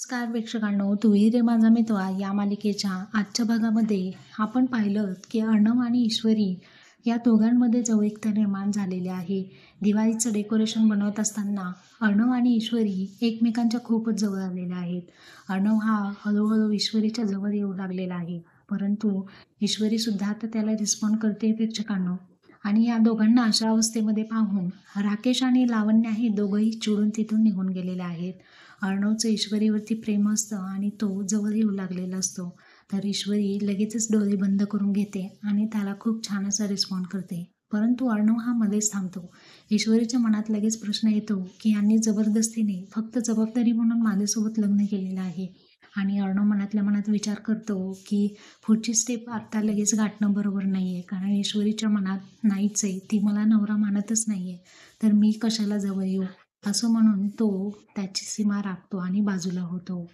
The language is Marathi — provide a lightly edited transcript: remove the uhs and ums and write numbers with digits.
नमस्कार प्रेक्षकांनो, तूही रे माझा मित्र या मालिकेच्या आजच्या भागामध्ये आपण पाहिलं की अर्णव आणि ईश्वरी या दोघांमध्ये जवळीकता निर्माण झालेली आहे. दिवाळीचं डेकोरेशन बनवत असताना अर्णव आणि ईश्वरी एकमेकांच्या खूपच जवळ आलेले आहेत. अर्णव हा हळूहळू ईश्वरीच्या जवळ येऊ लागलेला आहे, परंतु ईश्वरी सुद्धा आता त्याला रिस्पॉन्ड करते प्रेक्षकांनो. आणि या दोघांना अशा अवस्थेमध्ये पाहून राकेश आणि लावण्या हे दोघंही चिडून तिथून निघून गेलेले आहेत. अर्णवचं ईश्वरीवरती प्रेम असतं आणि तो जवळ येऊ लागलेला असतो. तर ईश्वरी लगेचच डोळे बंद करून घेते आणि त्याला खूप छान असा रिस्पॉन्ड करते. परंतु अर्णव हा मध्येच थांबतो. ईश्वरीच्या मनात लगेच प्रश्न येतो की यांनी जबरदस्तीने फक्त जबाबदारी म्हणून माझ्यासोबत लग्न केलेलं आहे. आणि अर्णव मनातल्या मनात विचार करतो की पुढची स्टेप आत्ता लगेच गाठणं बरोबर नाही आहे, कारण ईश्वरीच्या मनात नाहीच आहे, ती मला नवरा मानतच नाही आहे, तर मी कशाला जवळ येऊ, असं म्हणून तो त्याची सीमा राखतो आणि बाजूला होतो.